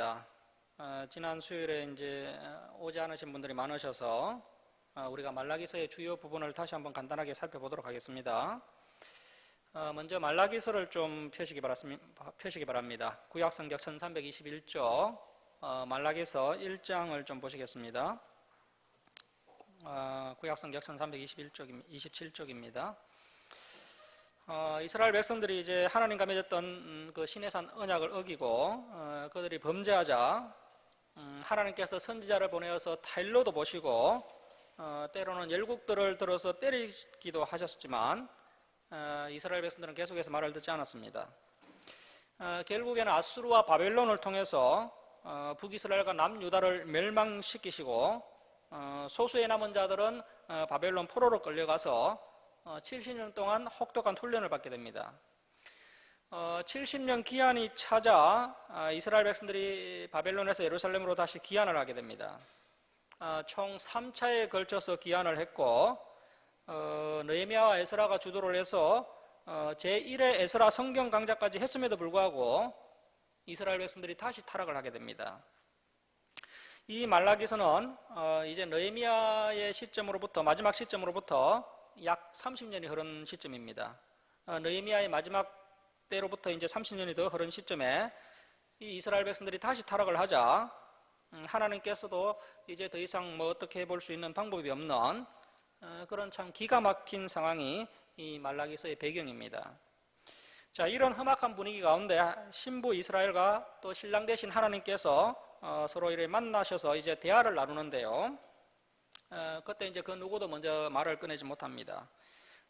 반갑습니다. 지난 수요일에 이제 오지 않으신 분들이 많으셔서 우리가 말라기서의 주요 부분을 다시 한번 간단하게 살펴보도록 하겠습니다. 먼저 말라기서를 좀 펴시기 바랍니다. 구약성경 1321쪽 말라기서 1장을 좀 보시겠습니다. 구약성경 1321쪽 27쪽입니다. 이스라엘 백성들이 이제 하나님과 맺었던 그 시내산 언약을 어기고 그들이 범죄하자 하나님께서 선지자를 보내어서 타일로도 보시고 때로는 열국들을 들어서 때리기도 하셨지만 이스라엘 백성들은 계속해서 말을 듣지 않았습니다. 결국에는 아수르와 바벨론을 통해서 북이스라엘과 남유다를 멸망시키시고 소수의 남은 자들은 바벨론 포로로 끌려가서 70년 동안 혹독한 훈련을 받게 됩니다. 70년 기한이 차자 이스라엘 백성들이 바벨론에서 예루살렘으로 다시 귀환을 하게 됩니다. 총 3차에 걸쳐서 귀환을 했고 느헤미야와 에스라가 주도를 해서 제1회 에스라 성경 강좌까지 했음에도 불구하고 이스라엘 백성들이 다시 타락을 하게 됩니다. 이 말라기서는 이제 느헤미야의 시점으로부터 마지막 시점으로부터 약 30년이 흐른 시점입니다. 느헤미야의 마지막 때로부터 이제 30년이 더 흐른 시점에 이 이스라엘 백성들이 다시 타락을 하자 하나님께서도 이제 더 이상 뭐 어떻게 해볼 수 있는 방법이 없는 그런 참 기가 막힌 상황이 이 말라기서의 배경입니다. 자, 이런 험악한 분위기 가운데 신부 이스라엘과 또 신랑 되신 하나님께서 서로 이렇게 만나셔서 이제 대화를 나누는데요. 그때 이제 그 누구도 먼저 말을 꺼내지 못합니다.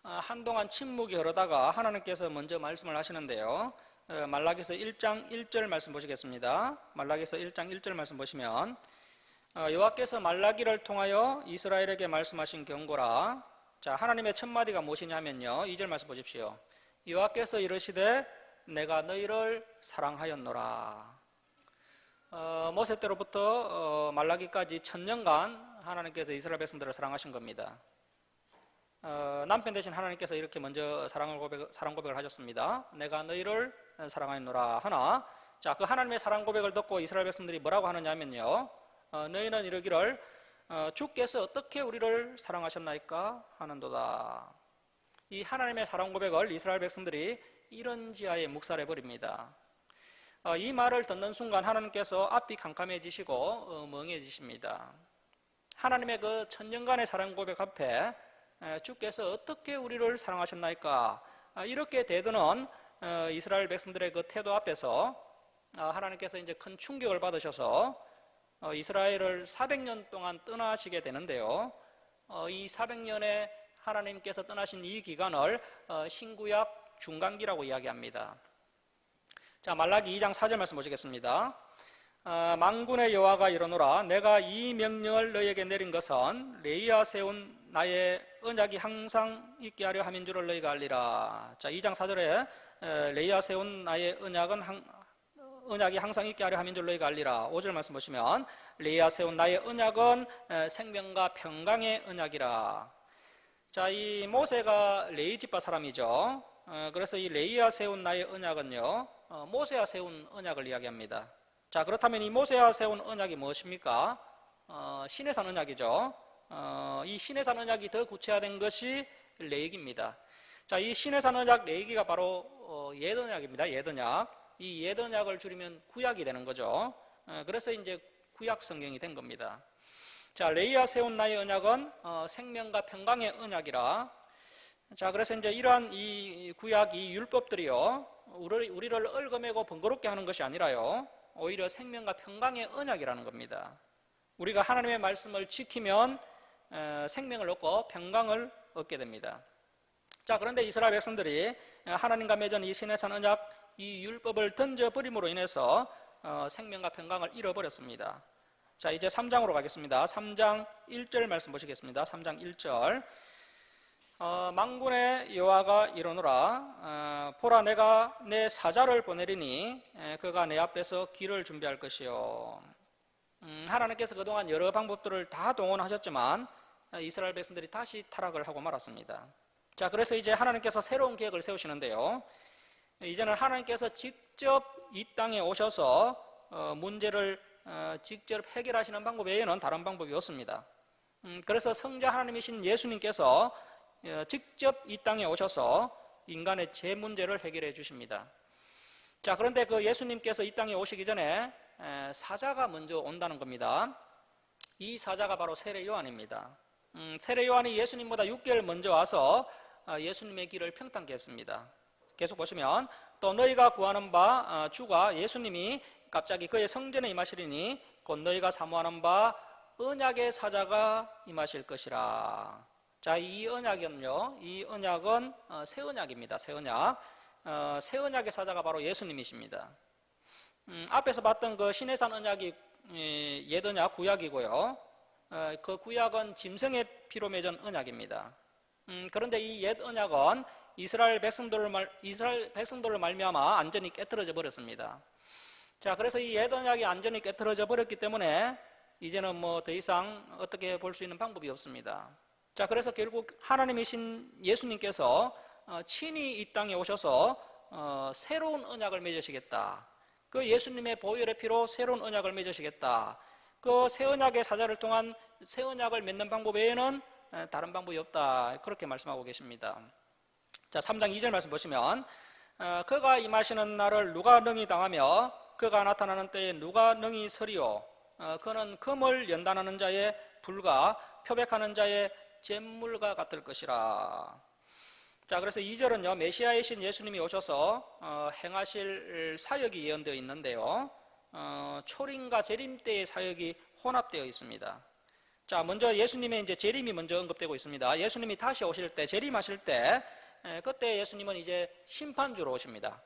한동안 침묵이 흐르다가 하나님께서 먼저 말씀을 하시는데요. 말라기서 1장 1절 말씀 보시겠습니다. 말라기서 1장 1절 말씀 보시면 여호와께서 말라기를 통하여 이스라엘에게 말씀하신 경고라. 자, 하나님의 첫 마디가 무엇이냐면요. 2절 말씀 보십시오. 여호와께서 이르시되 내가 너희를 사랑하였노라. 모세 때로부터 말라기까지 1000년간 하나님께서 이스라엘 백성들을 사랑하신 겁니다. 남편 대신 하나님께서 이렇게 먼저 사랑 고백을 하셨습니다. 내가 너희를 사랑하였노라 하나, 자, 그 하나님의 사랑 고백을 듣고 이스라엘 백성들이 뭐라고 하느냐면요, 너희는 이르기를 주께서 어떻게 우리를 사랑하셨나이까 하는도다. 이 하나님의 사랑 고백을 이스라엘 백성들이 이런 지하에 묵살해 버립니다. 이 말을 듣는 순간 하나님께서 앞이 캄캄해지시고 멍해지십니다. 하나님의 그 1000년간의 사랑 고백 앞에 주께서 어떻게 우리를 사랑하셨나이까 이렇게 대드는 이스라엘 백성들의 그 태도 앞에서 하나님께서 이제 큰 충격을 받으셔서 이스라엘을 400년 동안 떠나시게 되는데요. 이 400년에 하나님께서 떠나신 이 기간을 신구약 중간기라고 이야기합니다. 자, 말라기 2장 4절 말씀 보시겠습니다. 만군의 여호와가 이르노라. 내가 이 명령을 너희에게 내린 것은 레이아 세운 나의 언약이 항상 있게 하려 함인 줄을 너희가 알리라. 자, 2장 4절에 레이아 세운 나의 언약이 항상 있게 하려 함인 줄 너희가 알리라. 5절 말씀 보시면 레이아 세운 나의 언약은 생명과 평강의 언약이라. 자, 이 모세가 레위 지파 사람이죠. 그래서 이 레이아 세운 나의 언약은요, 모세가 세운 언약을 이야기합니다. 자, 그렇다면 이 모세가 세운 언약이 무엇입니까? 시내산 언약이죠. 이 시내산 언약이 더 구체화된 것이 레위기입니다. 자, 이 시내산 언약 레위기가 바로 옛 언약입니다. 옛 언약. 이 옛 언약을 줄이면 구약이 되는 거죠. 그래서 이제 구약 성경이 된 겁니다. 자, 레이아 세운 나의 언약은 생명과 평강의 언약이라. 자, 그래서 이제 이러한 이 구약, 이 율법들이요, 우리를 얽어매고 번거롭게 하는 것이 아니라요, 오히려 생명과 평강의 언약이라는 겁니다. 우리가 하나님의 말씀을 지키면 생명을 얻고 평강을 얻게 됩니다. 자, 그런데 이스라엘 백성들이 하나님과 맺은 이 시내산 언약, 이 율법을 던져버림으로 인해서 생명과 평강을 잃어버렸습니다. 자, 이제 3장으로 가겠습니다. 3장 1절 말씀 보시겠습니다. 3장 1절. 만군의 여호와가 이르노라. 보라, 내가 내 사자를 보내리니 그가 내 앞에서 길을 준비할 것이요. 하나님께서 그동안 여러 방법들을 다 동원하셨지만 이스라엘 백성들이 다시 타락을 하고 말았습니다. 자, 그래서 이제 하나님께서 새로운 계획을 세우시는데요, 이제는 하나님께서 직접 이 땅에 오셔서 문제를 직접 해결하시는 방법 외에는 다른 방법이 없습니다. 그래서 성자 하나님이신 예수님께서 직접 이 땅에 오셔서 인간의 제 문제를 해결해 주십니다. 자, 그런데 그 예수님께서 이 땅에 오시기 전에 사자가 먼저 온다는 겁니다. 이 사자가 바로 세례 요한입니다. 세례 요한이 예수님보다 6개월 먼저 와서 예수님의 길을 평탄케 했습니다. 계속 보시면 또 너희가 구하는 바 주가 예수님이 갑자기 그의 성전에 임하시리니 곧 너희가 사모하는 바 언약의 사자가 임하실 것이라. 자, 이 언약은요, 이 언약은 새 언약입니다. 새 언약. 새 언약의 사자가 바로 예수님이십니다. 앞에서 봤던 그 시내산 언약이 옛 언약 구약이고요. 그 구약은 짐승의 피로 맺은 언약입니다. 그런데 이 옛 언약은 이스라엘 백성들로 말미암아 완전히 깨트려져 버렸습니다. 자, 그래서 이 옛 언약이 완전히 깨트려져 버렸기 때문에 이제는 뭐 더 이상 어떻게 볼 수 있는 방법이 없습니다. 자, 그래서 결국 하나님이신 예수님께서 친히 이 땅에 오셔서 새로운 언약을 맺으시겠다. 그 예수님의 보혈의 피로 새로운 언약을 맺으시겠다. 그 새 언약의 사자를 통한 새 언약을 맺는 방법 외에는 다른 방법이 없다. 그렇게 말씀하고 계십니다. 자, 3장 2절 말씀 보시면 그가 임하시는 날을 누가 능히 당하며 그가 나타나는 때에 누가 능히 서리요. 그는 금을 연단하는 자의 불과 표백하는 자의 잿물과 같을 것이라. 자, 그래서 2절은요, 메시아이신 예수님이 오셔서 행하실 사역이 예언되어 있는데요, 초림과 재림 때의 사역이 혼합되어 있습니다. 자, 먼저 예수님의 이제 재림이 먼저 언급되고 있습니다. 예수님이 다시 오실 때, 재림하실 때, 그때 예수님은 이제 심판주로 오십니다.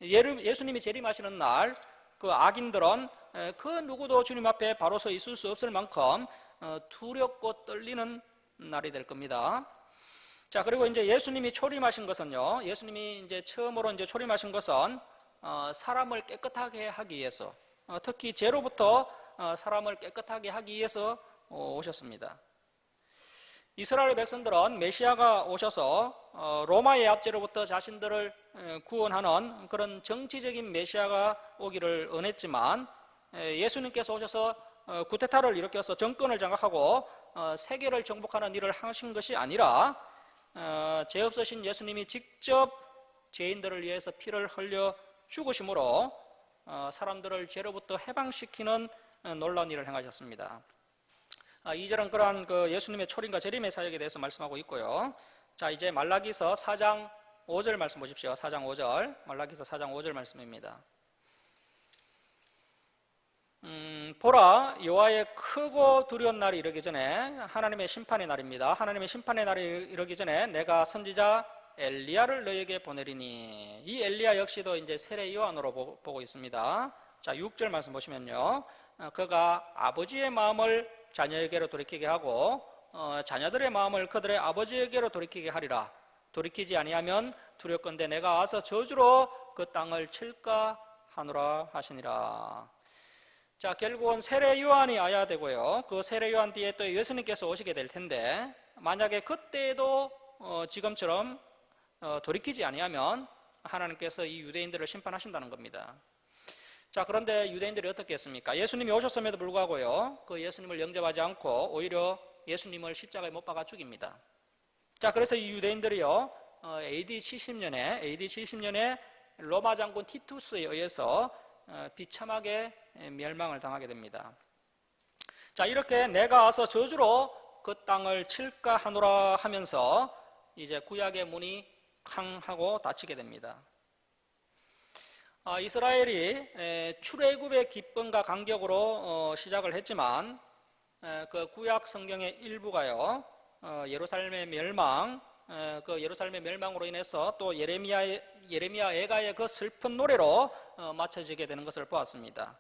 예수님이 재림하시는 날, 그 악인들은 그 누구도 주님 앞에 바로 서 있을 수 없을 만큼 두렵고 떨리는 날이 될 겁니다. 자, 그리고 이제 예수님이 초림하신 것은요, 예수님이 이제 처음으로 이제 초림하신 것은 사람을 깨끗하게 하기 위해서, 특히 죄로부터 사람을 깨끗하게 하기 위해서 오셨습니다. 이스라엘 백성들은 메시아가 오셔서 로마의 압제로부터 자신들을 구원하는 그런 정치적인 메시아가 오기를 원했지만, 예수님께서 오셔서 구테타를 일으켜서 정권을 장악하고 세계를 정복하는 일을 하신 것이 아니라 죄 없으신 예수님이 직접 죄인들을 위해서 피를 흘려 죽으심으로 사람들을 죄로부터 해방시키는 놀라운 일을 행하셨습니다. 2절은 그러한 그 예수님의 초림과 재림의 사역에 대해서 말씀하고 있고요. 자, 이제 말라기서 4장 5절 말씀 보십시오. 4장 5절, 말라기서 4장 5절 말씀입니다. 보라, 여호와의 크고 두려운 날이 이르기 전에, 하나님의 심판의 날입니다. 하나님의 심판의 날이 이르기 전에 내가 선지자 엘리야를 너에게 보내리니. 이 엘리야 역시도 이제 세례 요한으로 보고 있습니다. 자, 6절 말씀 보시면요, 그가 아버지의 마음을 자녀에게로 돌이키게 하고 자녀들의 마음을 그들의 아버지에게로 돌이키게 하리라. 돌이키지 아니하면 두렵건대 내가 와서 저주로 그 땅을 칠까 하노라 하시니라. 자, 결국은 세례 요한이 와야 되고요, 그 세례 요한 뒤에 또 예수님께서 오시게 될 텐데, 만약에 그때에도 지금처럼 돌이키지 아니하면 하나님께서 이 유대인들을 심판하신다는 겁니다. 자, 그런데 유대인들이 어떻게 했습니까? 예수님이 오셨음에도 불구하고요, 그 예수님을 영접하지 않고 오히려 예수님을 십자가에 못 박아 죽입니다. 자, 그래서 이 유대인들이요, AD 70년에 로마 장군 티투스에 의해서 비참하게 멸망을 당하게 됩니다. 자, 이렇게 내가 와서 저주로 그 땅을 칠까 하노라 하면서 이제 구약의 문이 쾅 하고 닫히게 됩니다. 이스라엘이 출애굽의 기쁨과 감격으로 시작을 했지만 그 구약 성경의 일부가요, 예루살렘의 멸망, 그 예루살렘의 멸망으로 인해서 또 예레미야 애가의 그 슬픈 노래로 맞춰지게 되는 것을 보았습니다.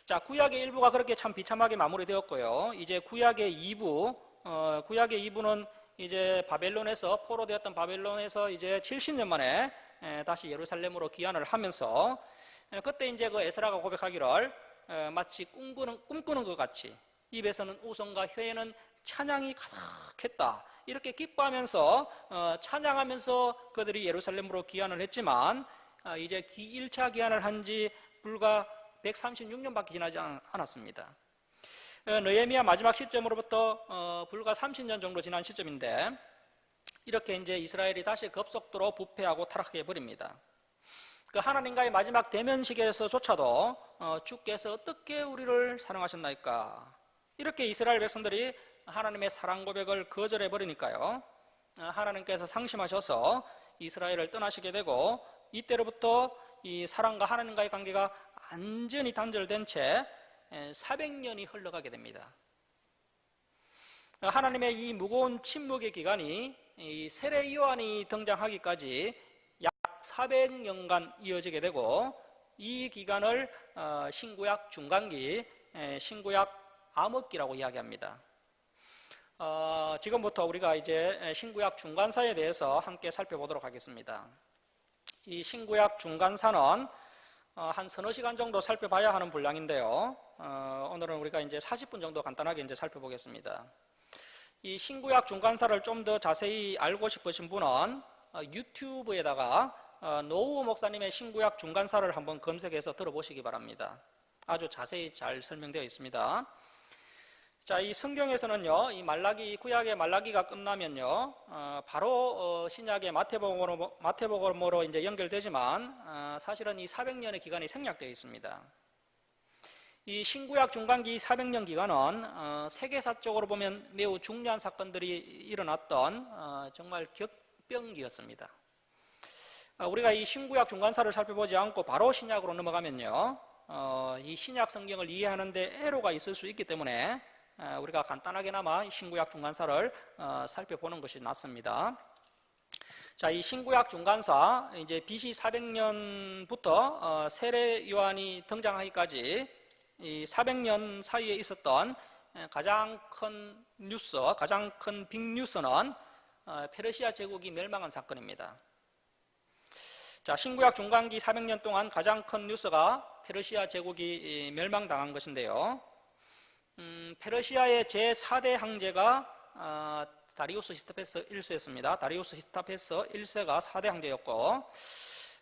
자, 구약의 일부가 그렇게 참 비참하게 마무리되었고요. 이제 구약의 2부는 이제 바벨론에서 포로되었던 바벨론에서 이제 70년 만에 다시 예루살렘으로 귀환을 하면서 그때 이제 그 에스라가 고백하기를 마치 꿈꾸는 것 같이 입에서는 우성과 혀에는 찬양이 가득했다. 이렇게 기뻐하면서 찬양하면서 그들이 예루살렘으로 귀환을 했지만 이제 1차 귀환을 한 지 불과 136년밖에 지나지 않았습니다. 느헤미야 마지막 시점으로부터 불과 30년 정도 지난 시점인데 이렇게 이제 이스라엘이 다시 급속도로 부패하고 타락해 버립니다. 그 하나님과의 마지막 대면식에서조차도 주께서 어떻게 우리를 사랑하셨나이까, 이렇게 이스라엘 백성들이 하나님의 사랑 고백을 거절해 버리니까요, 하나님께서 상심하셔서 이스라엘을 떠나시게 되고 이때로부터 이 사랑과 하나님과의 관계가 완전히 단절된 채 400년이 흘러가게 됩니다. 하나님의 이 무거운 침묵의 기간이 이 세례 요한이 등장하기까지 약 400년간 이어지게 되고, 이 기간을 신구약 중간기, 신구약 암흑기라고 이야기합니다. 지금부터 우리가 이제 신구약 중간사에 대해서 함께 살펴보도록 하겠습니다. 이 신구약 중간사는 한 서너 시간 정도 살펴봐야 하는 분량인데요. 오늘은 우리가 이제 40분 정도 간단하게 이제 살펴보겠습니다. 이 신구약 중간사를 좀 더 자세히 알고 싶으신 분은 유튜브에다가 노우호 목사님의 신구약 중간사를 한번 검색해서 들어보시기 바랍니다. 아주 자세히 잘 설명되어 있습니다. 자, 이 성경에서는요, 이 말라기, 구약의 말라기가 끝나면요, 바로 신약의 마태복음으로 이제 연결되지만 사실은 이 400년의 기간이 생략되어 있습니다. 이 신구약 중간기 400년 기간은 세계사적으로 보면 매우 중요한 사건들이 일어났던 정말 격변기였습니다. 우리가 이 신구약 중간사를 살펴보지 않고 바로 신약으로 넘어가면요, 이 신약 성경을 이해하는 데 애로가 있을 수 있기 때문에 우리가 간단하게나마 신구약 중간사를 살펴보는 것이 낫습니다. 자, 이 신구약 중간사, 이제 BC 400년부터 세례 요한이 등장하기까지 이 400년 사이에 있었던 가장 큰 뉴스, 가장 큰 빅뉴스는 페르시아 제국이 멸망한 사건입니다. 자, 신구약 중간기 400년 동안 가장 큰 뉴스가 페르시아 제국이 멸망당한 것인데요. 페르시아의 제4대 황제가 다리우스 히스타페스 1세였습니다. 다리우스 히스타페스 1세가 4대 황제였고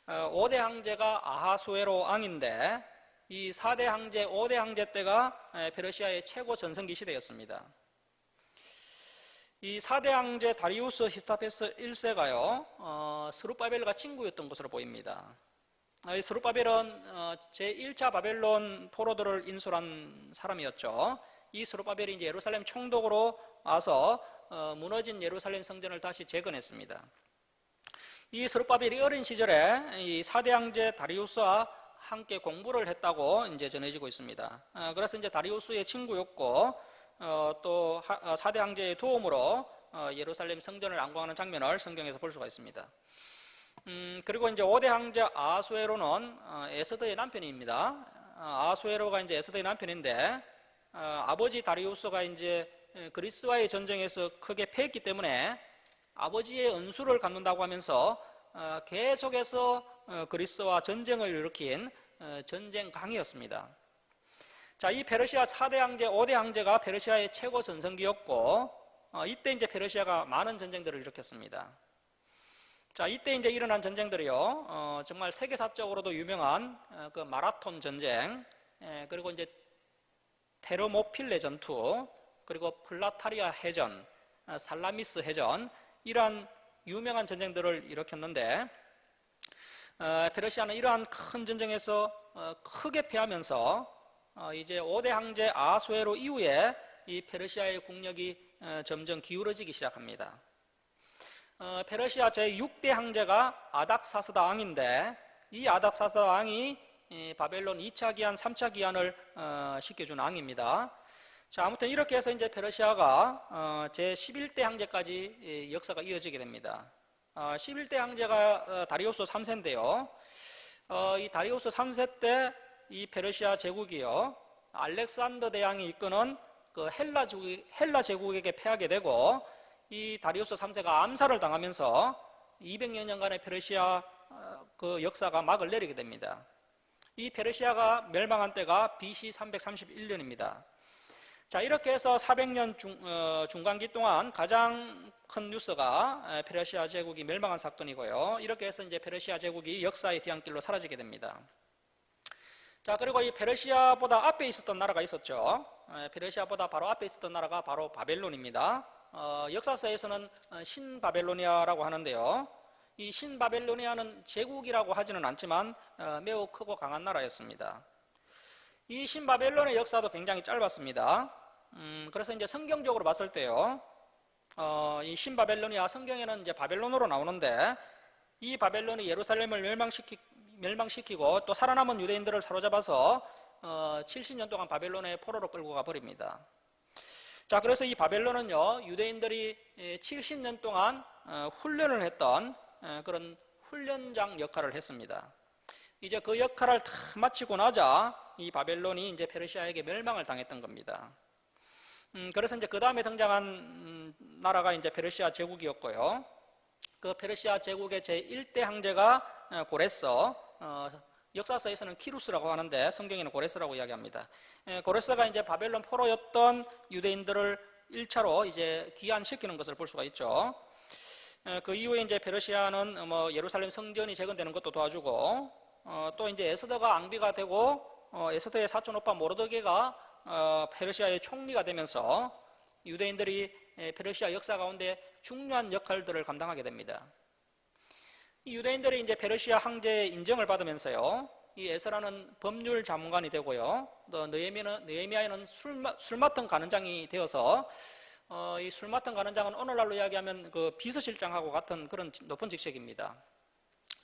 5대 황제가 아하수에로 왕인데, 이 4대 황제, 5대 황제 때가 페르시아의 최고 전성기 시대였습니다. 이 4대 황제 다리우스 히스타페스 1세가요, 스룹바벨과 친구였던 것으로 보입니다. 이 스룹바벨은 제1차 바벨론 포로들을 인솔한 사람이었죠. 이 스룹바벨이 이제 예루살렘 총독으로 와서 무너진 예루살렘 성전을 다시 재건했습니다. 이 스룹바벨이 어린 시절에 이 4대 황제 다리우스와 함께 공부를 했다고 이제 전해지고 있습니다. 그래서 이제 다리우스의 친구였고, 또 4대 황제의 도움으로 예루살렘 성전을 안공하는 장면을 성경에서 볼 수가 있습니다. 그리고 이제 5대 황제 아하수에로는 에스더의 남편입니다. 아하수에로가 이제 에스더의 남편인데, 아버지 다리우스가 이제 그리스와의 전쟁에서 크게 패했기 때문에 아버지의 은수를 갚는다고 하면서 계속해서 그리스와 전쟁을 일으킨 전쟁강이었습니다. 자, 이 페르시아 4대 황제, 5대 황제가 페르시아의 최고 전성기였고, 이때 이제 페르시아가 많은 전쟁들을 일으켰습니다. 자, 이때 이제 일어난 전쟁들이요, 정말 세계사적으로도 유명한 그 마라톤 전쟁, 그리고 이제 테르모필레 전투, 그리고 플라타리아 해전, 살라미스 해전, 이러한 유명한 전쟁들을 일으켰는데, 페르시아는 이러한 큰 전쟁에서 크게 패하면서 이제 5대 황제 아하수에로 이후에 이 페르시아의 국력이 점점 기울어지기 시작합니다. 페르시아 제6대 황제가 아닥사스다 왕인데, 이 아닥사스다 왕이 바벨론 2차 기한, 3차 기한을 시켜준 왕입니다. 자, 아무튼 이렇게 해서 이제 페르시아가 제11대 황제까지 역사가 이어지게 됩니다. 11대 황제가 다리우스 3세인데요. 이 다리우스 3세 때 이 페르시아 제국이요, 알렉산더 대왕이 이끄는 그 헬라 제국에게 패하게 되고, 이 다리우스 3세가 암살을 당하면서 200여 년간의 페르시아 그 역사가 막을 내리게 됩니다. 이 페르시아가 멸망한 때가 BC 331년입니다. 자, 이렇게 해서 400년 중간기 동안 가장 큰 뉴스가 페르시아 제국이 멸망한 사건이고요. 이렇게 해서 이제 페르시아 제국이 역사의 뒤안길로 사라지게 됩니다. 자, 그리고 이 페르시아보다 앞에 있었던 나라가 있었죠. 페르시아보다 바로 앞에 있었던 나라가 바로 바벨론입니다. 역사서에서는 신바벨로니아라고 하는데요. 이 신바벨로니아는 제국이라고 하지는 않지만 매우 크고 강한 나라였습니다. 이 신바벨론의 역사도 굉장히 짧았습니다. 그래서 이제 성경적으로 봤을 때요, 이 신바벨로니아 성경에는 이제 바벨론으로 나오는데, 이 바벨론이 예루살렘을 멸망시키고 또 살아남은 유대인들을 사로잡아서 70년 동안 바벨론의 포로로 끌고 가버립니다. 자, 그래서 이 바벨론은요, 유대인들이 70년 동안 훈련을 했던 그런 훈련장 역할을 했습니다. 이제 그 역할을 다 마치고 나자 이 바벨론이 이제 페르시아에게 멸망을 당했던 겁니다. 그래서 이제 그 다음에 등장한 나라가 이제 페르시아 제국이었고요. 그 페르시아 제국의 제1대 황제가 고레스, 역사서에서는 키루스라고 하는데 성경에는 고레스라고 이야기합니다. 고레스가 이제 바벨론 포로였던 유대인들을 1차로 이제 귀환시키는 것을 볼 수가 있죠. 그 이후에 이제 페르시아는 뭐 예루살렘 성전이 재건되는 것도 도와주고, 또 이제 에스더가 앙비가 되고, 에스더의 사촌 오빠 모르드게가 페르시아의 총리가 되면서 유대인들이 페르시아 역사 가운데 중요한 역할들을 감당하게 됩니다. 이 유대인들이 이제 페르시아 황제의 인정을 받으면서요, 이 에스라는 법률 자문관이 되고요, 또 느헤미야는 술 맡은 간원장이 되어서 이 술 맡은 간원장은 오늘날로 이야기하면 그 비서실장하고 같은 그런 높은 직책입니다.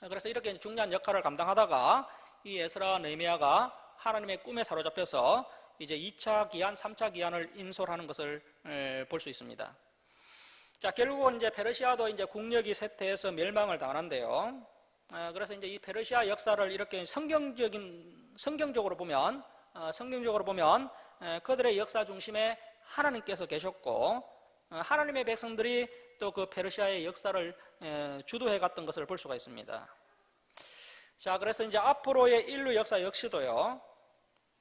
그래서 이렇게 중요한 역할을 감당하다가 이 에스라와 느헤미야가 하나님의 꿈에 사로잡혀서 이제 2차 기한, 3차 기한을 인솔하는 것을 볼 수 있습니다. 자, 결국은 이제 페르시아도 이제 국력이 쇠퇴해서 멸망을 당하는데요. 그래서 이제 이 페르시아 역사를 이렇게 성경적으로 보면 그들의 역사 중심에 하나님께서 계셨고, 하나님의 백성들이 또 그 페르시아의 역사를 주도해 갔던 것을 볼 수가 있습니다. 자, 그래서 이제 앞으로의 인류 역사 역시도요,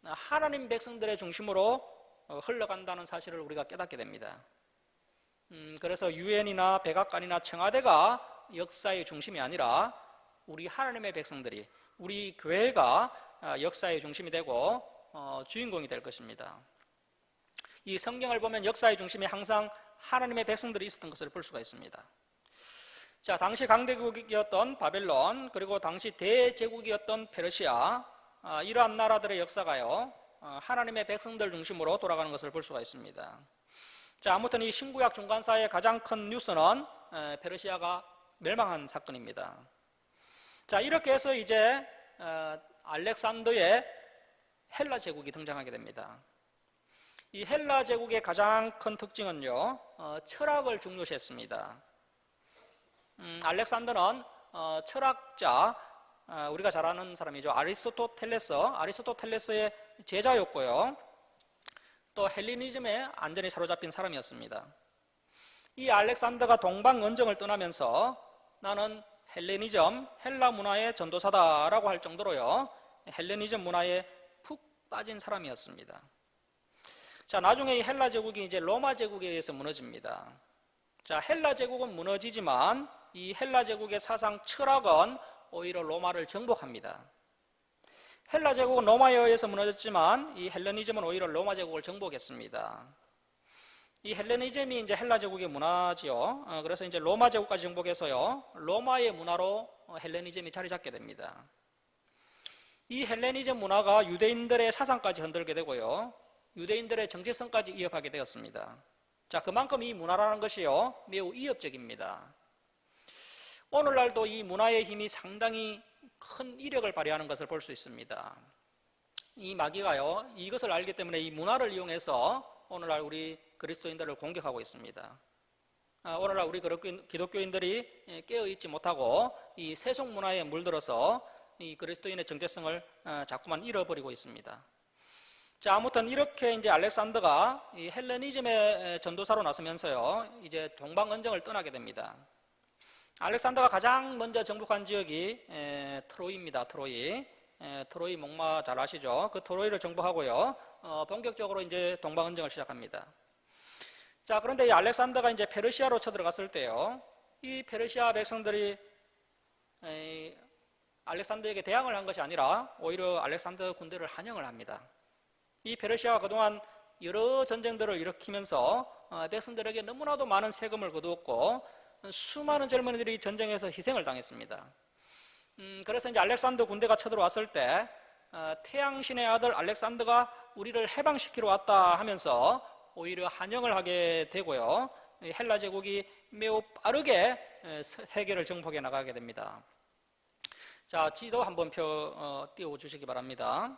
하나님 백성들의 중심으로 흘러간다는 사실을 우리가 깨닫게 됩니다. 그래서 유엔이나 백악관이나 청와대가 역사의 중심이 아니라 우리 하나님의 백성들이, 우리 교회가 역사의 중심이 되고 주인공이 될 것입니다. 이 성경을 보면 역사의 중심에 항상 하나님의 백성들이 있었던 것을 볼 수가 있습니다. 자, 당시 강대국이었던 바벨론, 그리고 당시 대제국이었던 페르시아, 이러한 나라들의 역사가요, 하나님의 백성들 중심으로 돌아가는 것을 볼 수가 있습니다. 자, 아무튼 이 신구약 중간사의 가장 큰 뉴스는 페르시아가 멸망한 사건입니다. 자, 이렇게 해서 이제 알렉산더의 헬라 제국이 등장하게 됩니다. 이 헬라 제국의 가장 큰 특징은요, 철학을 중요시했습니다. 알렉산더는 철학자, 우리가 잘 아는 사람이죠. 아리스토텔레스의 제자였고요, 또 헬레니즘에 완전히 사로잡힌 사람이었습니다. 이 알렉산더가 동방언정을 떠나면서 나는 헬레니즘, 헬라 문화의 전도사다라고 할 정도로요, 헬레니즘 문화에 푹 빠진 사람이었습니다. 자, 나중에 이 헬라 제국이 이제 로마 제국에 의해서 무너집니다. 자, 헬라 제국은 무너지지만 이 헬라 제국의 사상 철학은 오히려 로마를 정복합니다. 헬라 제국은 로마에 의해서 무너졌지만 이 헬레니즘은 오히려 로마 제국을 정복했습니다. 이 헬레니즘이 이제 헬라 제국의 문화지요. 그래서 이제 로마 제국까지 정복해서요, 로마의 문화로 헬레니즘이 자리 잡게 됩니다. 이 헬레니즘 문화가 유대인들의 사상까지 흔들게 되고요, 유대인들의 정체성까지 위협하게 되었습니다. 자, 그만큼 이 문화라는 것이요, 매우 위협적입니다. 오늘날도 이 문화의 힘이 상당히 큰 이력을 발휘하는 것을 볼 수 있습니다. 이 마귀가요, 이것을 알기 때문에 이 문화를 이용해서 오늘날 우리 그리스도인들을 공격하고 있습니다. 오늘날 우리 기독교인들이 깨어있지 못하고 이 세속 문화에 물들어서 이 그리스도인의 정체성을 자꾸만 잃어버리고 있습니다. 자, 아무튼 이렇게 이제 알렉산더가 이 헬레니즘의 전도사로 나서면서요, 이제 동방언정을 떠나게 됩니다. 알렉산더가 가장 먼저 정복한 지역이 트로이입니다. 트로이 목마 잘 아시죠? 그 트로이를 정복하고요, 본격적으로 이제 동방언정을 시작합니다. 자, 그런데 이 알렉산더가 이제 페르시아로 쳐들어갔을 때요, 이 페르시아 백성들이 알렉산더에게 대항을 한 것이 아니라 오히려 알렉산더 군대를 환영을 합니다. 이 페르시아가 그동안 여러 전쟁들을 일으키면서 백성들에게 너무나도 많은 세금을 거두었고 수많은 젊은이들이 전쟁에서 희생을 당했습니다. 그래서 이제 알렉산더 군대가 쳐들어왔을 때 태양신의 아들 알렉산더가 우리를 해방시키러 왔다 하면서 오히려 환영을 하게 되고요. 헬라 제국이 매우 빠르게 세계를 정복해 나가게 됩니다. 자, 지도 한번 띄워주시기 바랍니다.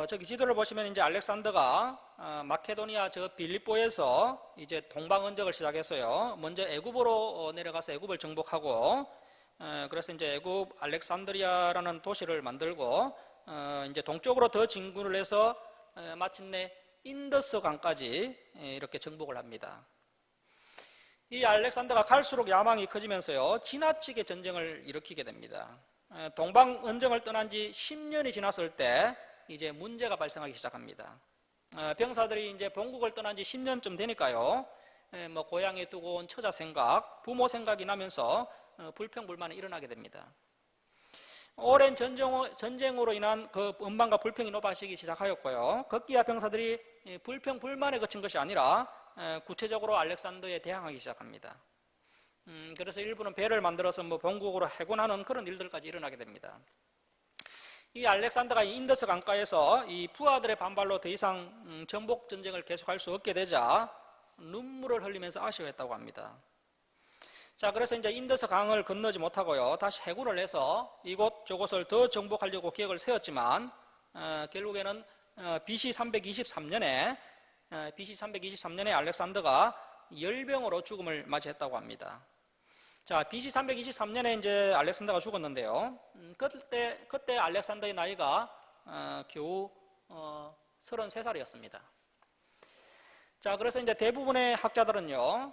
저기 지도를 보시면 이제 알렉산더가 마케도니아 저 빌립보에서 이제 동방 언적을 시작했어요. 먼저 애굽으로 내려가서 애굽을 정복하고, 그래서 이제 애굽 알렉산드리아라는 도시를 만들고, 이제 동쪽으로 더 진군을 해서 마침내 인더스 강까지 이렇게 정복을 합니다. 이 알렉산더가 갈수록 야망이 커지면서요, 지나치게 전쟁을 일으키게 됩니다. 동방 언정을 떠난 지 10년이 지났을 때 이제 문제가 발생하기 시작합니다. 병사들이 이제 본국을 떠난 지 10년쯤 되니까요, 뭐 고향에 두고 온 처자 생각, 부모 생각이 나면서 불평불만이 일어나게 됩니다. 오랜 전쟁으로 인한 그 원망과 불평이 높아지기 시작하였고요. 급기야 병사들이 불평불만에 그친 것이 아니라 구체적으로 알렉산더에 대항하기 시작합니다. 그래서 일부는 배를 만들어서 뭐 본국으로 해군하는 그런 일들까지 일어나게 됩니다. 이 알렉산더가 인더스 강가에서 이 부하들의 반발로 더 이상 정복 전쟁을 계속할 수 없게 되자 눈물을 흘리면서 아쉬워했다고 합니다. 자, 그래서 이제 인더스 강을 건너지 못하고요, 다시 해군을 해서 이곳 저곳을 더 정복하려고 계획을 세웠지만 결국에는 BC 323년에 알렉산더가 열병으로 죽음을 맞이했다고 합니다. 자, BC 323년에 이제 알렉산더가 죽었는데요. 그때 알렉산더의 나이가 겨우 33살이었습니다. 자, 그래서 이제 대부분의 학자들은요,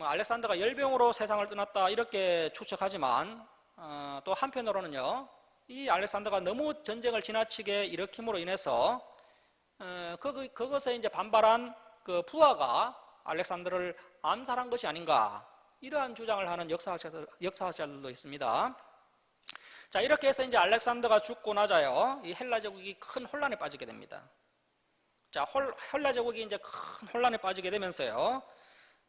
알렉산더가 열병으로 세상을 떠났다 이렇게 추측하지만 또 한편으로는요, 이 알렉산더가 너무 전쟁을 지나치게 일으킴으로 인해서 그것에 이제 반발한 그 부하가 알렉산더를 암살한 것이 아닌가, 이러한 주장을 하는 역사학자들도 있습니다. 자, 이렇게 해서 이제 알렉산더가 죽고 나자요, 이 헬라 제국이 큰 혼란에 빠지게 됩니다. 자, 헬라 제국이 이제 큰 혼란에 빠지게 되면서요,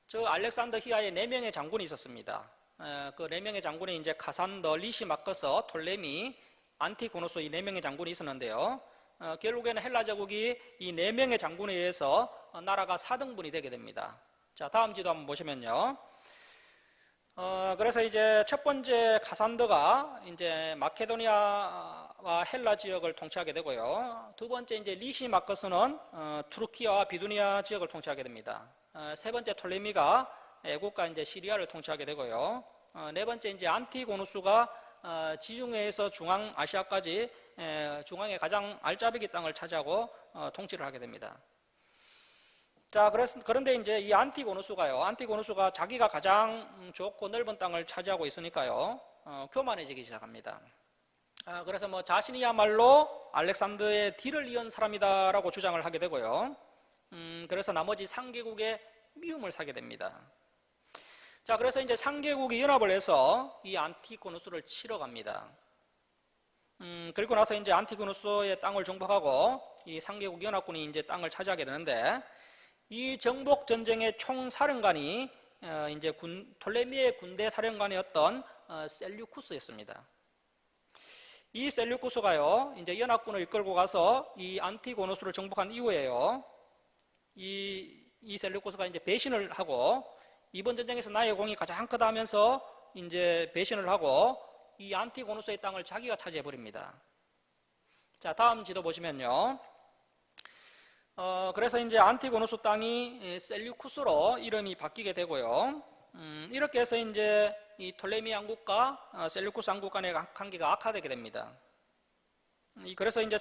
저 알렉산더 휘하에 4명의 장군이 있었습니다. 그 4명의 장군이 이제 카산더, 리시마커서, 톨레미, 안티고노스, 이 4명의 장군이 있었는데요. 결국에는 헬라 제국이 이 4명의 장군에 의해서 나라가 4등분이 되게 됩니다. 자, 다음 지도 한번 보시면요. 그래서 이제 첫 번째 카산더가 이제 마케도니아와 헬라 지역을 통치하게 되고요. 두 번째 이제 리시마커스는 투르키아와 비두니아 지역을 통치하게 됩니다. 세 번째 톨레미가 애국과 이제 시리아를 통치하게 되고요. 네 번째 이제 안티고누스가 지중해에서 중앙아시아까지 중앙의 가장 알짜배기 땅을 차지하고 통치를 하게 됩니다. 자, 그런데 이제 이 안티고누스가 자기가 가장 좋고 넓은 땅을 차지하고 있으니까요, 교만해지기 시작합니다. 그래서 뭐 자신이야말로 알렉산더의 뒤를 이은 사람이다라고 주장을 하게 되고요. 그래서 나머지 상개국의 미움을 사게 됩니다. 자, 그래서 이제 상개국이 연합을 해서 이 안티고누스를 치러 갑니다. 그리고 나서 이제 안티고누스의 땅을 정복하고 이 상개국 연합군이 이제 땅을 차지하게 되는데, 이 정복 전쟁의 총사령관이 이제 톨레미의 군대 사령관이었던 셀류쿠스였습니다. 이 셀류쿠스가요, 이제 연합군을 이끌고 가서 이 안티고누스를 정복한 이후에요, 이 셀류쿠스가 이제 배신을 하고, 이번 전쟁에서 나의 공이 가장 크다 하면서 이제 배신을 하고 이 안티고누스의 땅을 자기가 차지해 버립니다. 자, 다음 지도 보시면요. 그래서 이제 안티고누스 땅이 셀류쿠스로 이름이 바뀌게 되고요. 이렇게 해서 이제 이 톨레미 왕국과 셀류쿠스 왕국 간의 관계가 악화되게 됩니다. 그래서 이제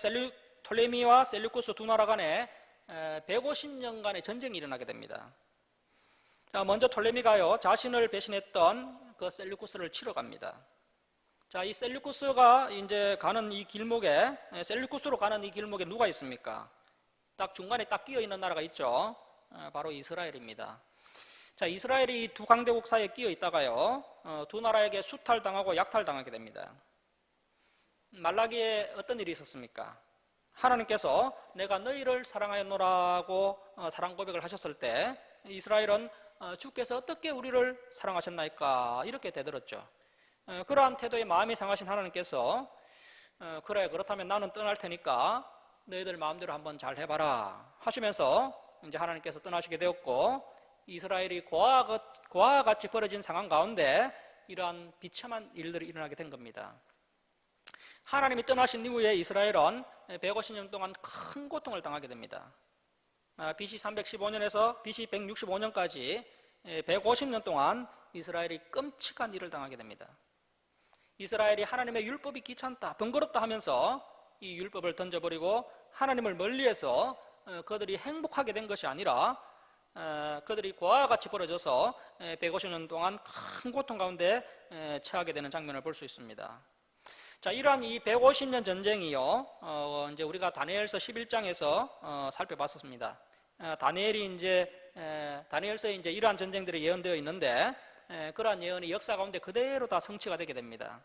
톨레미와 셀류쿠스 두 나라 간에 150년간의 전쟁이 일어나게 됩니다. 자, 먼저 톨레미가요, 자신을 배신했던 그 셀류쿠스를 치러 갑니다. 자, 이 셀류쿠스가 이제 가는 이 길목에, 셀류쿠스로 가는 이 길목에 누가 있습니까? 딱 중간에 딱 끼어 있는 나라가 있죠. 바로 이스라엘입니다. 자, 이스라엘이 두 강대국 사이에 끼어 있다가요, 두 나라에게 수탈당하고 약탈당하게 됩니다. 말라기에 어떤 일이 있었습니까? 하나님께서 내가 너희를 사랑하였노라고 사랑 고백을 하셨을 때 이스라엘은 주께서 어떻게 우리를 사랑하셨나이까 이렇게 되들었죠. 그러한 태도에 마음이 상하신 하나님께서 그래 그렇다면 나는 떠날 테니까 너희들 마음대로 한번 잘 해봐라 하시면서 이제 하나님께서 떠나시게 되었고 이스라엘이 고아와 같이 벌어진 상황 가운데 이러한 비참한 일들이 일어나게 된 겁니다. 하나님이 떠나신 이후에 이스라엘은 150년 동안 큰 고통을 당하게 됩니다. BC 315년에서 BC 165년까지 150년 동안 이스라엘이 끔찍한 일을 당하게 됩니다. 이스라엘이 하나님의 율법이 귀찮다, 번거롭다 하면서 이 율법을 던져버리고 하나님을 멀리해서 그들이 행복하게 된 것이 아니라 그들이 고아와 같이 벌어져서 150년 동안 큰 고통 가운데 처하게 되는 장면을 볼 수 있습니다. 자, 이러한 이 150년 전쟁이요, 이제 우리가 다니엘서 11장에서 살펴봤었습니다. 다니엘서에 이제 이러한 전쟁들이 예언되어 있는데, 그러한 예언이 역사 가운데 그대로 다 성취가 되게 됩니다.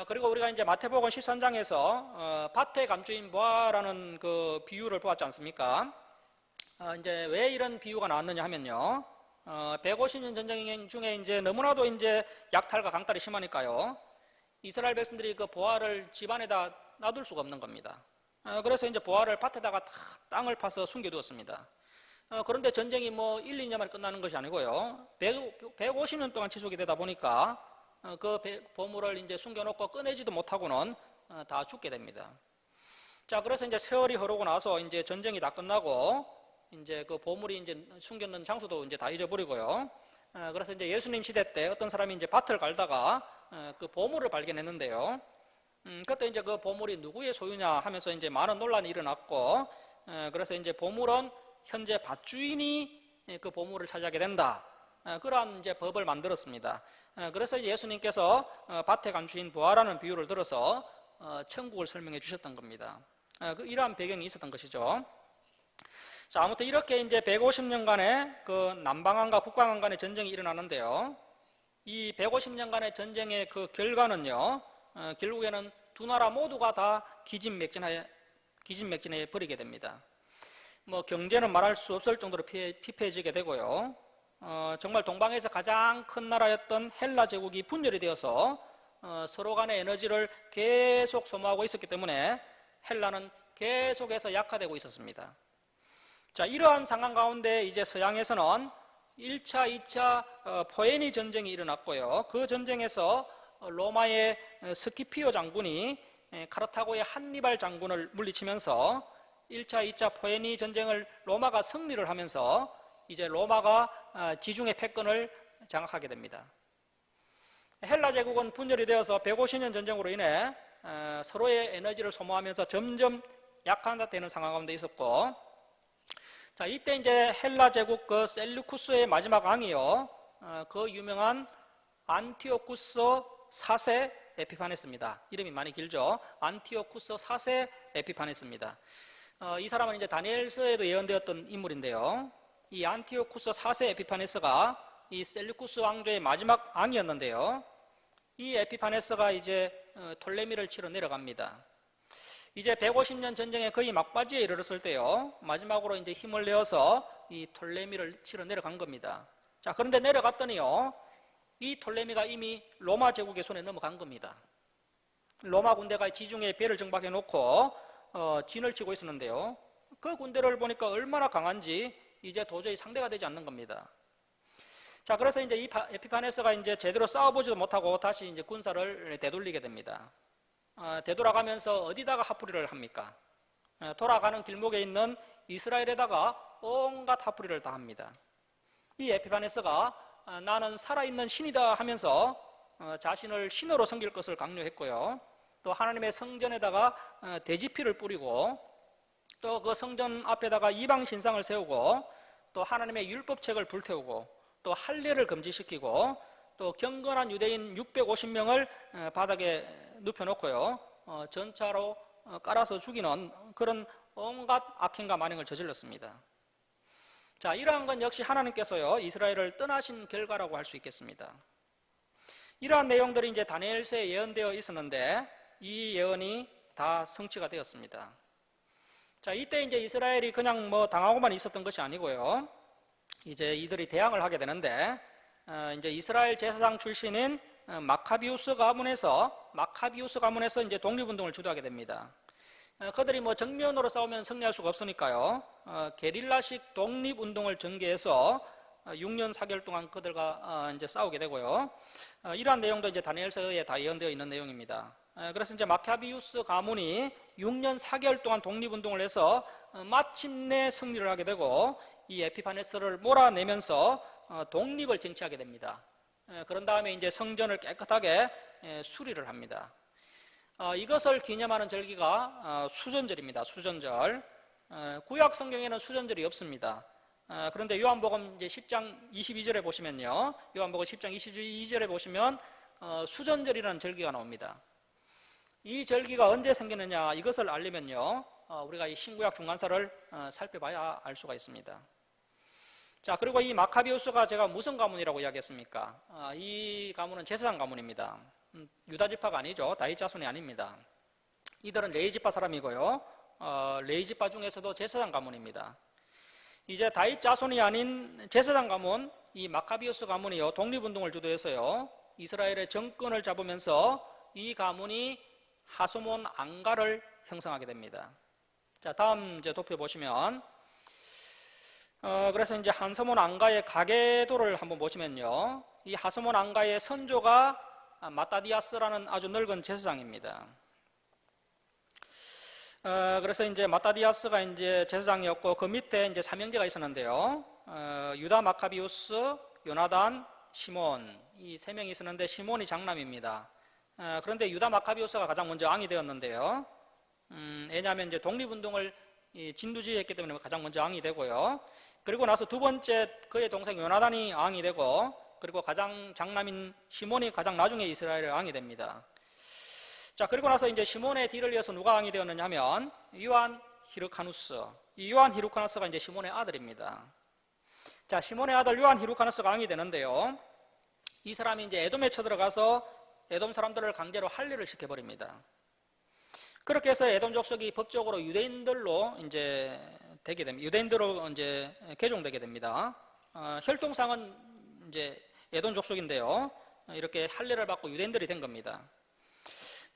그리고 우리가 이제 마태복음 13장에서 밭의 감주인 보아라는 그 비유를 보았지 않습니까? 이제 왜 이런 비유가 나왔느냐 하면요, 150년 전쟁 중에 이제 너무나도 이제 약탈과 강탈이 심하니까요, 이스라엘 백성들이 그 보아를 집안에다 놔둘 수가 없는 겁니다. 그래서 이제 보아를 밭에다가 땅을 파서 숨겨두었습니다. 그런데 전쟁이 뭐 1, 2년 만에 끝나는 것이 아니고요, 150년 동안 지속이 되다 보니까 그 보물을 이제 숨겨놓고 꺼내지도 못하고는 다 죽게 됩니다. 자, 그래서 이제 세월이 흐르고 나서 이제 전쟁이 다 끝나고 이제 그 보물이 이제 숨겨놓은 장소도 이제 다 잊어버리고요. 그래서 이제 예수님 시대 때 어떤 사람이 이제 밭을 갈다가 그 보물을 발견했는데요. 그때 이제 그 보물이 누구의 소유냐 하면서 이제 많은 논란이 일어났고, 그래서 이제 보물은 현재 밭주인이 그 보물을 차지하게 된다. 그러한 이제 법을 만들었습니다. 그래서 예수님께서 밭에 간 주인 보아라는 비유를 들어서 천국을 설명해 주셨던 겁니다. 이러한 배경이 있었던 것이죠. 자, 아무튼 이렇게 이제 150년간의 그 남방한과 북방한 간의 전쟁이 일어나는데요. 이 150년간의 전쟁의 그 결과는요, 결국에는 두 나라 모두가 다 기진맥진해 버리게 됩니다. 뭐 경제는 말할 수 없을 정도로 피폐해지게 되고요. 정말 동방에서 가장 큰 나라였던 헬라 제국이 분열이 되어서 서로 간의 에너지를 계속 소모하고 있었기 때문에 헬라는 계속해서 약화되고 있었습니다. 자, 이러한 상황 가운데 이제 서양에서는 1차, 2차 포에니 전쟁이 일어났고요. 그 전쟁에서 로마의 스키피오 장군이 카르타고의 한니발 장군을 물리치면서 1차, 2차 포에니 전쟁을 로마가 승리를 하면서 이제 로마가 지중해 패권을 장악하게 됩니다. 헬라 제국은 분열이 되어서 150년 전쟁으로 인해 서로의 에너지를 소모하면서 점점 약화되는 상황 가운데 있었고, 자, 이때 이제 헬라 제국 그 셀루쿠스의 마지막 왕이요, 그 유명한 안티오쿠스 4세 에피파네스입니다. 이름이 많이 길죠. 안티오쿠스 4세 에피파네스입니다. 이 사람은 이제 다니엘서에도 예언되었던 인물인데요. 이 안티오쿠스 4세 에피파네스가 이 셀루쿠스 왕조의 마지막 왕이었는데요. 이 에피파네스가 이제 톨레미를 치러 내려갑니다. 이제 150년 전쟁의 거의 막바지에 이르렀을 때요, 마지막으로 이제 힘을 내어서 이 톨레미를 치러 내려간 겁니다. 자, 그런데 내려갔더니요, 이 톨레미가 이미 로마 제국의 손에 넘어간 겁니다. 로마 군대가 지중해에 배를 정박해 놓고 진을 치고 있었는데요, 그 군대를 보니까 얼마나 강한지 이제 도저히 상대가 되지 않는 겁니다. 자, 그래서 이제 이 에피파네스가 이제 제대로 싸워보지도 못하고 다시 이제 군사를 되돌리게 됩니다. 되돌아가면서 어디다가 핫풀이를 합니까? 돌아가는 길목에 있는 이스라엘에다가 온갖 핫풀이를 다 합니다. 이 에피파네스가 나는 살아있는 신이다 하면서 자신을 신으로 섬길 것을 강요했고요. 또 하나님의 성전에다가 돼지피를 뿌리고, 또 그 성전 앞에다가 이방 신상을 세우고, 또 하나님의 율법책을 불태우고, 또 할례를 금지시키고, 또 경건한 유대인 650명을 바닥에 눕혀놓고요, 전차로 깔아서 죽이는 그런 온갖 악행과 만행을 저질렀습니다. 자, 이러한 건 역시 하나님께서요, 이스라엘을 떠나신 결과라고 할 수 있겠습니다. 이러한 내용들이 이제 다니엘서에 예언되어 있었는데 이 예언이 다 성취가 되었습니다. 자, 이때 이제 이스라엘이 그냥 뭐 당하고만 있었던 것이 아니고요. 이제 이들이 대항을 하게 되는데, 이제 이스라엘 제사장 출신인 마카비우스 가문에서 이제 독립운동을 주도하게 됩니다. 그들이 뭐 정면으로 싸우면 승리할 수가 없으니까요. 게릴라식 독립운동을 전개해서 6년 4개월 동안 그들과 이제 싸우게 되고요. 이러한 내용도 이제 다니엘서에 다 예언되어 있는 내용입니다. 그래서 이제 마카비우스 가문이 6년 4개월 동안 독립운동을 해서 마침내 승리를 하게 되고 이 에피파네스를 몰아내면서 독립을 쟁취하게 됩니다. 그런 다음에 이제 성전을 깨끗하게 수리를 합니다. 이것을 기념하는 절기가 수전절입니다. 수전절. 구약 성경에는 수전절이 없습니다. 그런데 요한복음 이제 10장 22절에 보시면요. 요한복음 10장 22절에 보시면 수전절이라는 절기가 나옵니다. 이 절기가 언제 생기느냐 이것을 알려면요. 우리가 이 신구약 중간사를 살펴봐야 알 수가 있습니다. 자, 그리고 이 마카비우스가 제가 무슨 가문이라고 이야기했습니까? 이 가문은 제사장 가문입니다. 유다 지파가 아니죠. 다윗 자손이 아닙니다. 이들은 레위 지파 사람이고요. 레위 지파 중에서도 제사장 가문입니다. 이제 다윗 자손이 아닌 제사장 가문, 이 마카비우스 가문이요, 독립운동을 주도해서요, 이스라엘의 정권을 잡으면서 이 가문이 하소몬 앙가를 형성하게 됩니다. 자, 다음 이제 도표 보시면, 그래서 이제 하소몬 앙가의 가계도를 한번 보시면요, 이 하소몬 앙가의 선조가 마따디아스라는 아주 늙은 제사장입니다. 그래서 이제 마따디아스가 이제 제사장이었고 그 밑에 이제 삼형제가 있었는데요. 유다 마카비우스, 요나단, 시몬 이 세 명이 있었는데 시몬이 장남입니다. 그런데 유다 마카비우스가 가장 먼저 왕이 되었는데요. 왜냐하면 이제 독립운동을 진두지휘했기 때문에 가장 먼저 왕이 되고요. 그리고 나서 두 번째 그의 동생 요나단이 왕이 되고 그리고 가장 장남인 시몬이 가장 나중에 이스라엘의 왕이 됩니다. 자, 그리고 나서 이제 시몬의 뒤를 이어서 누가 왕이 되었느냐 하면 요한 히르카누스. 이 요한 히르카누스가 이제 시몬의 아들입니다. 자, 시몬의 아들 요한 히르카누스가 왕이 되는데요. 이 사람이 이제 에돔에 쳐들어가서 에돔 사람들을 강제로 할례를 시켜버립니다. 그렇게 해서 에돔 족속이 법적으로 유대인들로 이제 되게 됩니다. 유대인들로 이제 개종되게 됩니다. 혈통상은 이제 에돔 족속인데요. 이렇게 할례를 받고 유대인들이 된 겁니다.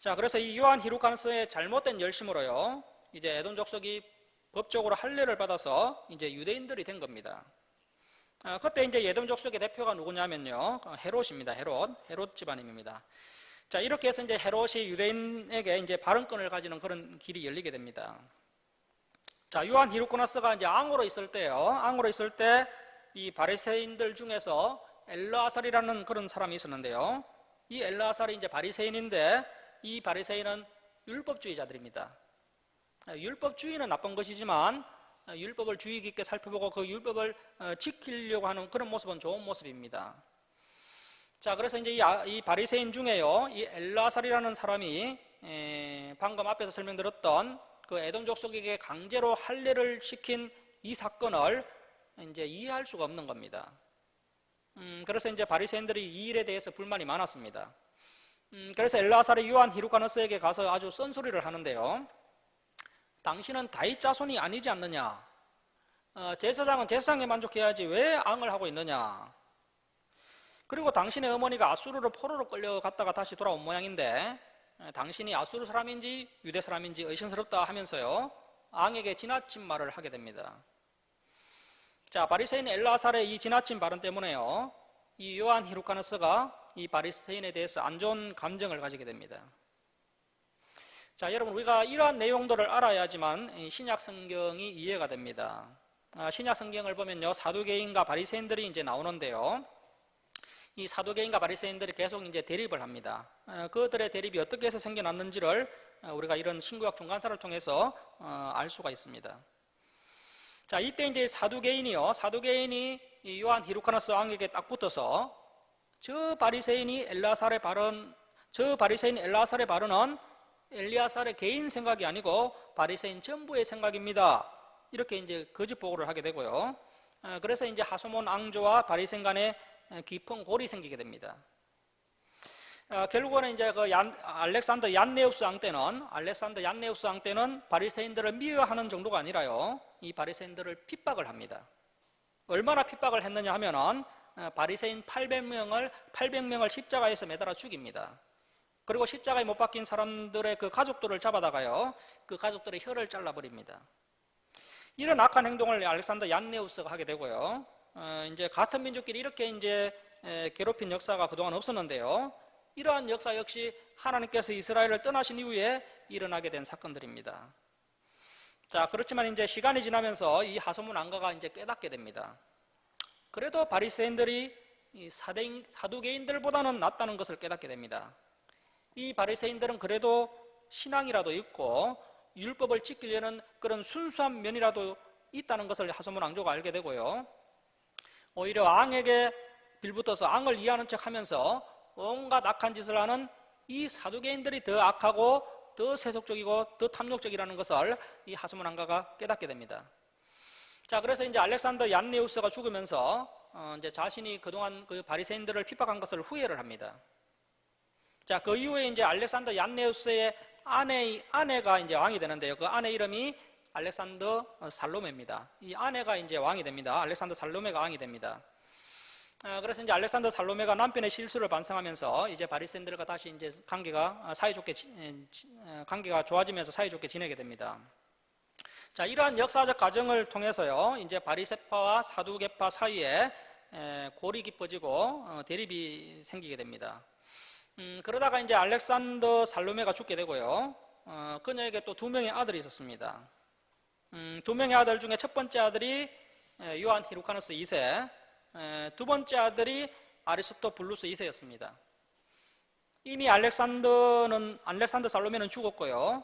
자, 그래서 이 요한 히르카누스의 잘못된 열심으로요, 이제 에돔 족속이 법적으로 할례를 받아서 이제 유대인들이 된 겁니다. 그때 이제 에돔 족속의 대표가 누구냐면요, 헤롯입니다. 헤롯 집안입니다. 자, 이렇게 해서 이제 헤롯이 유대인에게 이제 발언권을 가지는 그런 길이 열리게 됩니다. 자, 요한 히르카누스가 이제 왕으로 있을 때 이 바리새인들 중에서 엘르아살이라는 그런 사람이 있었는데요. 이 엘르아살이 이제 바리새인인데 이 바리새인은 율법주의자들입니다. 율법주의는 나쁜 것이지만 율법을 주의 깊게 살펴보고 그 율법을 지키려고 하는 그런 모습은 좋은 모습입니다. 자, 그래서 이제 이 바리새인 중에요, 이 엘르아살이라는 사람이 방금 앞에서 설명드렸던 그 에돔 족속에게 강제로 할례를 시킨 이 사건을 이제 이해할 수가 없는 겁니다. 그래서 이제 바리새인들이 이 일에 대해서 불만이 많았습니다. 그래서 엘르아살이 요한 히르카누스에게 가서 아주 쓴소리를 하는데요. 당신은 다윗 자손이 아니지 않느냐? 제사장은 제사장에 만족해야지 왜 앙을 하고 있느냐? 그리고 당신의 어머니가 아수르로 포로로 끌려갔다가 다시 돌아온 모양인데 당신이 아수르 사람인지 유대 사람인지 의심스럽다 하면서요, 앙에게 지나친 말을 하게 됩니다. 자, 바리새인 엘르아살의 이 지나친 발언 때문에요, 이 요한 히르카누스가 이 바리새인에 대해서 안 좋은 감정을 가지게 됩니다. 자, 여러분, 우리가 이러한 내용들을 알아야지만 신약 성경이 이해가 됩니다. 신약 성경을 보면요, 사두개인과 바리새인들이 이제 나오는데요. 이 사두개인과 바리새인들이 계속 이제 대립을 합니다. 그들의 대립이 어떻게 해서 생겨났는지를 우리가 이런 신구약 중간사를 통해서 알 수가 있습니다. 자, 이때 이제 사두개인이 이 요한 히르카누스 왕에게 딱 붙어서 저 바리새인 엘르아살의 발언은 엘르아살의 개인 생각이 아니고 바리새인 전부의 생각입니다. 이렇게 이제 거짓 보고를 하게 되고요. 그래서 이제 하소몬 왕조와 바리새인 간에 깊은 골이 생기게 됩니다. 결국은 이제 알렉산더 얀네우스 왕 때는 바리새인들을 미워하는 정도가 아니라요, 이 바리새인들을 핍박을 합니다. 얼마나 핍박을 했느냐 하면은 바리새인 800명을 십자가에서 매달아 죽입니다. 그리고 십자가에 못 박힌 사람들의 그 가족들을 잡아다가요, 그 가족들의 혀를 잘라버립니다. 이런 악한 행동을 알렉산더 얀네우스가 하게 되고요, 이제 같은 민족끼리 이렇게 이제 괴롭힌 역사가 그동안 없었는데요, 이러한 역사 역시 하나님께서 이스라엘을 떠나신 이후에 일어나게 된 사건들입니다. 자, 그렇지만 이제 시간이 지나면서 이 하소문 왕가가 이제 깨닫게 됩니다. 그래도 바리새인들이 이 사두개인들보다는 낫다는 것을 깨닫게 됩니다. 이 바리새인들은 그래도 신앙이라도 있고 율법을 지키려는 그런 순수한 면이라도 있다는 것을 하소문 왕조가 알게 되고요, 오히려 왕에게 빌붙어서 왕을 이해하는 척하면서 온갖 악한 짓을 하는 이 사두개인들이 더 악하고 더 세속적이고 더 탐욕적이라는 것을 이 하소문 왕가가 깨닫게 됩니다. 자, 그래서 이제 알렉산더 얀네우스가 죽으면서 이제 자신이 그동안 그 바리새인들을 핍박한 것을 후회를 합니다. 자, 그 이후에 이제 알렉산더 얀네우스의 아내가 이제 왕이 되는데요, 그 아내 이름이 알렉산더 살로메입니다. 이 아내가 이제 왕이 됩니다. 알렉산더 살로메가 왕이 됩니다. 그래서 이제 알렉산더 살로메가 남편의 실수를 반성하면서 이제 바리새인들과 다시 이제 관계가 좋아지면서 사이좋게 지내게 됩니다. 자, 이러한 역사적 과정을 통해서요, 이제 바리새파와 사두개파 사이에 골이 깊어지고 대립이 생기게 됩니다. 그러다가 이제 알렉산더 살로메가 죽게 되고요, 그녀에게 또 2명의 아들이 있었습니다. 2명의 아들 중에 첫 번째 아들이 요한 히루카누스 2세, 두 번째 아들이 아리스토블루스 2세였습니다. 이미 알렉산더 살로메는 죽었고요,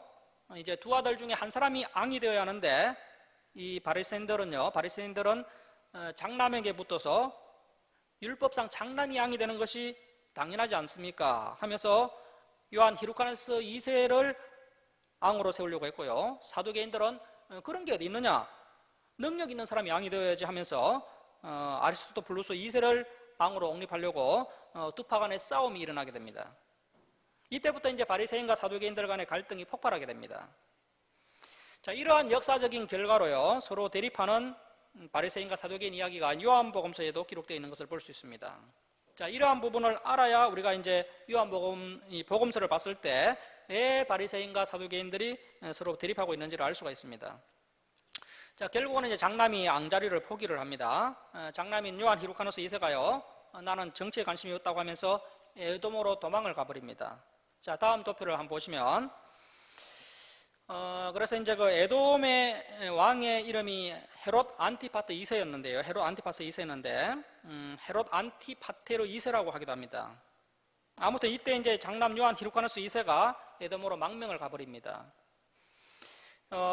이제 두 아들 중에 한 사람이 왕이 되어야 하는데 이 바리새인들은 장남에게 붙어서 율법상 장남이 왕이 되는 것이 당연하지 않습니까 하면서 요한 히루카누스 2세를 왕으로 세우려고 했고요, 사두개인들은 그런 게 어디 있느냐, 능력 있는 사람이 왕이 되어야지 하면서 아리스토블루스 2세를 왕으로 옹립하려고 두 파 간의 싸움이 일어나게 됩니다. 이때부터 이제 바리새인과 사두개인들 간의 갈등이 폭발하게 됩니다. 자, 이러한 역사적인 결과로요, 서로 대립하는 바리새인과 사두개인 이야기가 요한복음서에도 기록되어 있는 것을 볼 수 있습니다. 자, 이러한 부분을 알아야 우리가 이제 복음서를 봤을 때 왜 바리새인과 사두개인들이 서로 대립하고 있는지를 알 수가 있습니다. 자, 결국은 이제 장남이 왕자리를 포기를 합니다. 장남인 요한 히루카누스 2세가요, 나는 정치에 관심이 없다고 하면서 에돔으로 도망을 가버립니다. 자, 다음 도표를 한번 보시면, 그래서 이제 그 에돔의 왕의 이름이 헤롯 안티파트 2세였는데요. 헤롯 안티파테르 2세라고 하기도 합니다. 아무튼 이때 이제 장남 요한 히루카누스 2세가 에돔으로 망명을 가버립니다.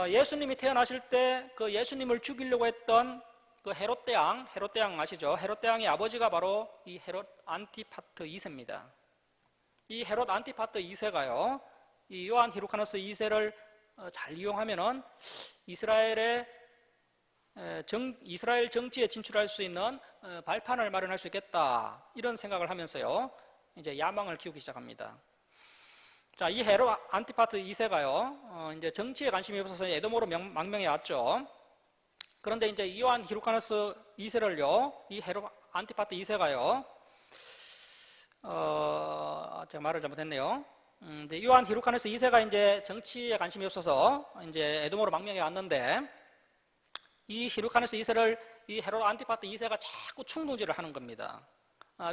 예수님이 태어나실 때 그 예수님을 죽이려고 했던 그 헤롯 대왕 아시죠? 헤롯 대왕의 아버지가 바로 이 헤롯 안티파트 2세입니다. 이 헤롯 안티파트 2세가요, 이 요한 히루카누스 2세를 잘 이용하면은 이스라엘 정치에 진출할 수 있는 발판을 마련할 수 있겠다, 이런 생각을 하면서요, 이제 야망을 키우기 시작합니다. 자, 이 헤롯 안티파트 2세가요, 이제 정치에 관심이 없어서 에돔으로 망명해 왔죠. 그런데 이제 요한 히루카누스 2세를요, 이 헤롯 안티파트 2세가요, 제가 말을 잘못했네요. 요한 히루카누스 2세가 이제 정치에 관심이 없어서 이제 에돔으로 망명해 왔는데, 이 히루카누스 2세를 이 헤롯 안티파트 2세가 자꾸 충동질을 하는 겁니다.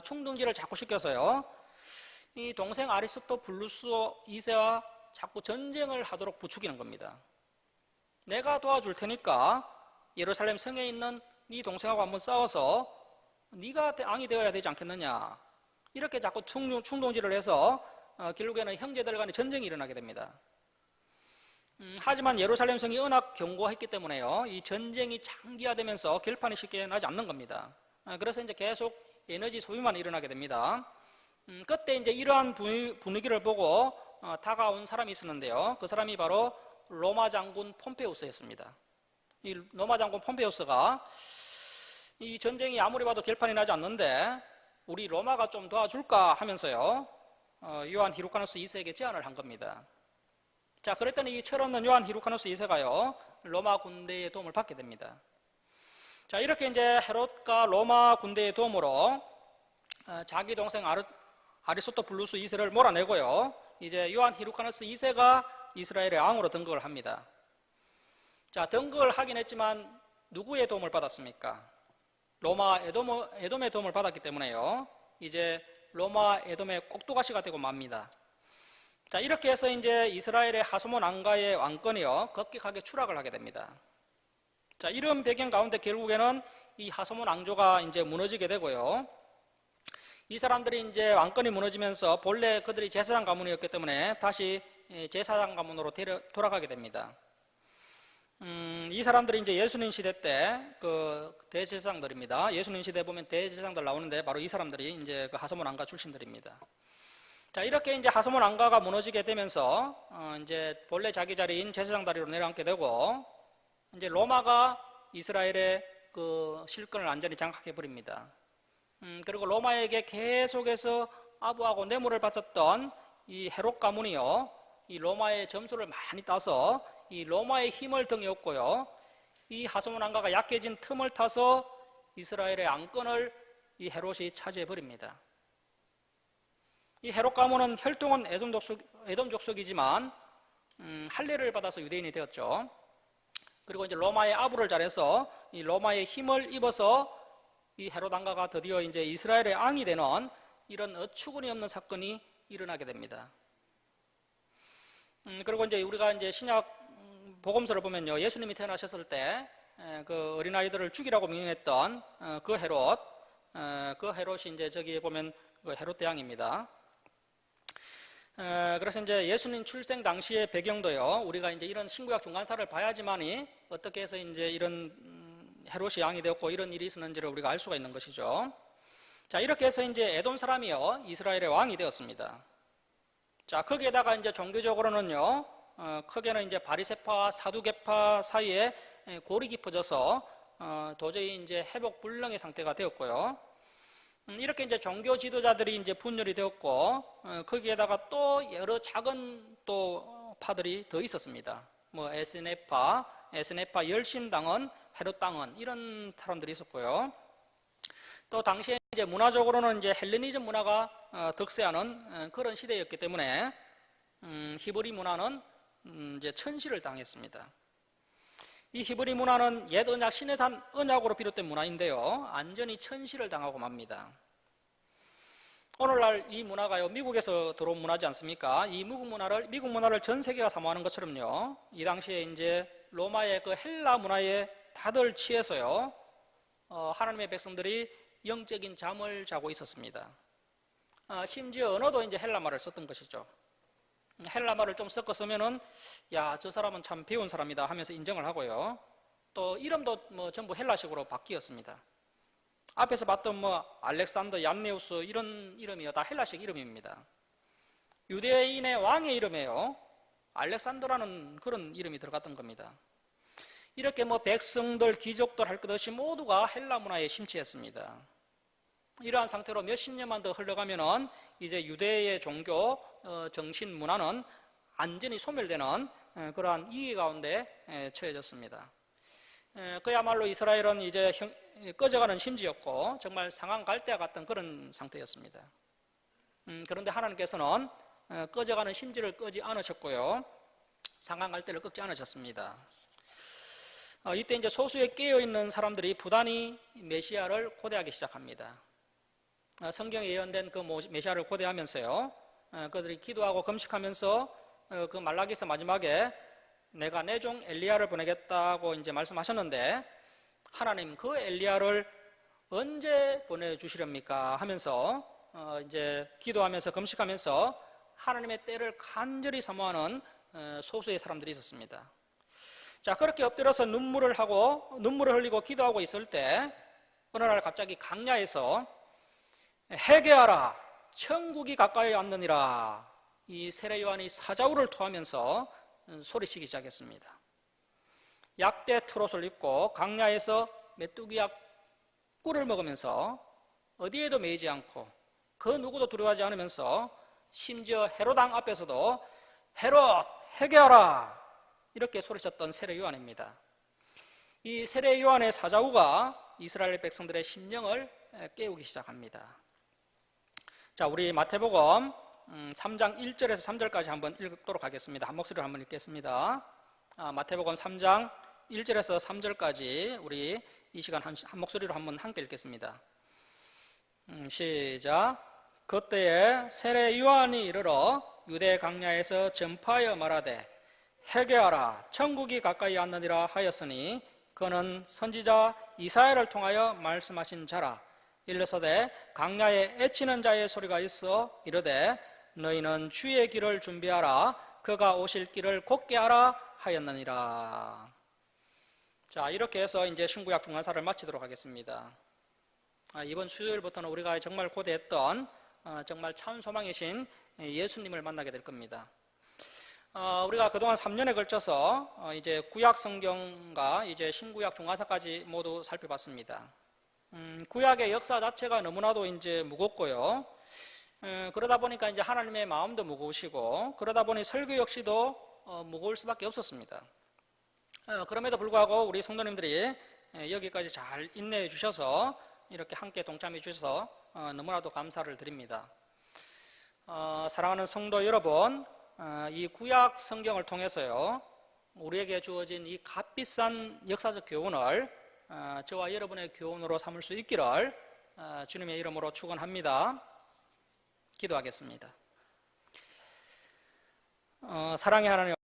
충동질을 자꾸 시켜서요, 이 동생 아리스토블루스 2세와 자꾸 전쟁을 하도록 부추기는 겁니다. 내가 도와줄 테니까 예루살렘 성에 있는 네 동생하고 한번 싸워서 네가 왕이 되어야 되지 않겠느냐, 이렇게 자꾸 충동질을 해서 결국에는 형제들 간의 전쟁이 일어나게 됩니다. 하지만 예루살렘 성이 워낙 견고했기 때문에요, 이 전쟁이 장기화되면서 결판이 쉽게 나지 않는 겁니다. 그래서 이제 계속 에너지 소비만 일어나게 됩니다. 그때 이제 이러한 분위기를 보고 다가온 사람이 있었는데요, 그 사람이 바로 로마 장군 폼페우스였습니다. 이 로마 장군 폼페우스가 이 전쟁이 아무리 봐도 결판이 나지 않는데 우리 로마가 좀 도와줄까 하면서요, 요한 히르카누스 2세에게 제안을 한 겁니다. 자, 그랬더니 이 철없는 요한 히르카누스 2세가요, 로마 군대의 도움을 받게 됩니다. 자, 이렇게 이제 헤롯과 로마 군대의 도움으로 자기 동생 아리스토블루스 2세를 몰아내고요, 이제 요한 히르카누스 2세가 이스라엘의 왕으로 등극을 합니다. 자, 등극을 하긴 했지만 누구의 도움을 받았습니까? 로마 에돔의 도움을 받았기 때문에요, 이제 로마 에돔의 꼭두가시가 되고 맙니다. 자, 이렇게 해서 이제 이스라엘의 하소몬 왕가의 왕권이요, 급격하게 추락을 하게 됩니다. 자, 이런 배경 가운데 결국에는 이 하소몬 왕조가 이제 무너지게 되고요, 이 사람들이 이제 왕권이 무너지면서 본래 그들이 제사장 가문이었기 때문에 다시 제사장 가문으로 돌아가게 됩니다. 이 사람들이 이제 예수님 시대 때 그 대제사장들입니다. 예수님 시대 보면 대제사장들 나오는데 바로 이 사람들이 이제 그 하소몬 왕가 출신들입니다. 자, 이렇게 이제 하소몬 왕가가 무너지게 되면서 이제 본래 자기 자리인 제사장 다리로 내려앉게 되고, 이제 로마가 이스라엘의 그 실권을 완전히 장악해 버립니다. 그리고 로마에게 계속해서 아부하고 뇌물을 바쳤던 이 헤롯 가문이요, 이 로마의 점수를 많이 따서 이 로마의 힘을 등에 업고요, 이 하소몬 왕가가 약해진 틈을 타서 이스라엘의 왕권을 이 헤롯이 차지해 버립니다. 이 헤롯 가문은 혈통은 에돔 족속이지만 할례를 받아서 유대인이 되었죠. 그리고 이제 로마의 아부를 잘해서 이 로마의 힘을 입어서 이 헤롯 왕가가 드디어 이제 이스라엘의 왕이 되는 이런 어처구니 없는 사건이 일어나게 됩니다. 그리고 이제 우리가 이제 신약 복음서를 보면요, 예수님이 태어나셨을 때 그 어린아이들을 죽이라고 명령했던 그 헤롯이 이제 저기 보면 그 헤롯 대왕입니다. 그래서 이제 예수님 출생 당시의 배경도요, 우리가 이제 이런 신구약 중간사를 봐야지만이 어떻게 해서 이제 이런 헤롯이 왕이 되었고 이런 일이 있었는지를 우리가 알 수가 있는 것이죠. 자, 이렇게 해서 이제 에돔 사람이요, 이스라엘의 왕이 되었습니다. 자, 거기에다가 이제 종교적으로는요, 크게는 이제 바리새파와 사두개파 사이에 골이 깊어져서 도저히 이제 회복 불능의 상태가 되었고요. 이렇게 이제 종교 지도자들이 이제 분열이 되었고, 거기에다가 또 여러 작은 또 파들이 더 있었습니다. 뭐 에스네파 열심당은, 헤롯당은 이런 사람들이 있었고요. 또 당시에 이제 문화적으로는 이제 헬레니즘 문화가 득세하는 그런 시대였기 때문에 히브리 문화는 이제 천시를 당했습니다. 이 히브리 문화는 옛 언약, 신의 산 언약으로 비롯된 문화인데요, 완전히 천시를 당하고 맙니다. 오늘날 이 문화가요, 미국에서 들어온 문화지 않습니까? 이 미국 문화를 전 세계가 사모하는 것처럼요, 이 당시에 이제 로마의 그 헬라 문화에 다들 취해서요, 하나님의 백성들이 영적인 잠을 자고 있었습니다. 심지어 언어도 이제 헬라 말을 썼던 것이죠. 헬라 말을 좀 섞어 쓰면은, 야, 저 사람은 참 배운 사람이다 하면서 인정을 하고요. 또 이름도 뭐 전부 헬라식으로 바뀌었습니다. 앞에서 봤던 뭐 알렉산더, 얀네우스 이런 이름이요, 다 헬라식 이름입니다. 유대인의 왕의 이름에요, 알렉산더라는 그런 이름이 들어갔던 겁니다. 이렇게 뭐 백성들, 귀족들 할 것 없이 모두가 헬라 문화에 심취했습니다. 이러한 상태로 몇십 년만 더 흘러가면은 이제 유대의 종교, 정신, 문화는 완전히 소멸되는 그러한 위기 가운데 처해졌습니다. 그야말로 이스라엘은 이제 꺼져가는 심지였고 정말 상한 갈대와 같은 그런 상태였습니다. 그런데 하나님께서는 꺼져가는 심지를 끄지 않으셨고요, 상한 갈대를 꺾지 않으셨습니다. 이때 이제 소수에 깨어있는 사람들이 부단히 메시아를 고대하기 시작합니다. 성경에 예언된 그 메시아를 고대하면서요, 그들이 기도하고 금식하면서 그 말라기서 마지막에 내가 내 종 엘리야를 보내겠다고 이제 말씀하셨는데, 하나님 그 엘리야를 언제 보내주시렵니까 하면서 이제 기도하면서 금식하면서 하나님의 때를 간절히 사모하는 소수의 사람들이 있었습니다. 자, 그렇게 엎드려서 눈물을 흘리고 기도하고 있을 때 어느 날 갑자기 강야에서 회개하라, 천국이 가까이 왔느니라, 이 세례 요한이 사자우를 토하면서 소리치기 시작했습니다. 약대 트롯을 입고 강야에서 메뚜기약 꿀을 먹으면서 어디에도 매이지 않고 그 누구도 두려워하지 않으면서 심지어 헤롯 왕 앞에서도 헤롯 회개하라 이렇게 소리쳤던 세례 요한입니다. 이 세례 요한의 사자후가 이스라엘 백성들의 심령을 깨우기 시작합니다. 자, 우리 마태복음 3장 1절에서 3절까지 한번 읽도록 하겠습니다. 한 목소리로 한번 읽겠습니다. 마태복음 3장 1절에서 3절까지 우리 이 시간 한 목소리로 한번 함께 읽겠습니다. 시작. 그때에 세례 요한이 이르러 유대 강야에서 전파하여 말하되 회개하라 천국이 가까이 왔느니라 하였으니 그는 선지자 이사야를 통하여 말씀하신 자라. 일러서되 강야에 애치는 자의 소리가 있어 이르되 너희는 주의 길을 준비하라 그가 오실 길을 곧게 하라 하였느니라. 자, 이렇게 해서 이제 신구약 중간사를 마치도록 하겠습니다. 이번 수요일부터는 우리가 정말 고대했던 정말 참 소망이신 예수님을 만나게 될 겁니다. 우리가 그동안 3년에 걸쳐서 이제 구약 성경과 이제 신구약 중간사까지 모두 살펴봤습니다. 구약의 역사 자체가 너무나도 이제 무겁고요. 그러다 보니까 이제 하나님의 마음도 무거우시고 그러다 보니 설교 역시도 무거울 수밖에 없었습니다. 그럼에도 불구하고 우리 성도님들이 여기까지 잘 인내해 주셔서 이렇게 함께 동참해 주셔서 너무나도 감사를 드립니다. 사랑하는 성도 여러분, 이 구약 성경을 통해서요 우리에게 주어진 이 값비싼 역사적 교훈을 저와 여러분의 교훈으로 삼을 수 있기를 주님의 이름으로 축원합니다. 기도하겠습니다. 사랑의 하나님,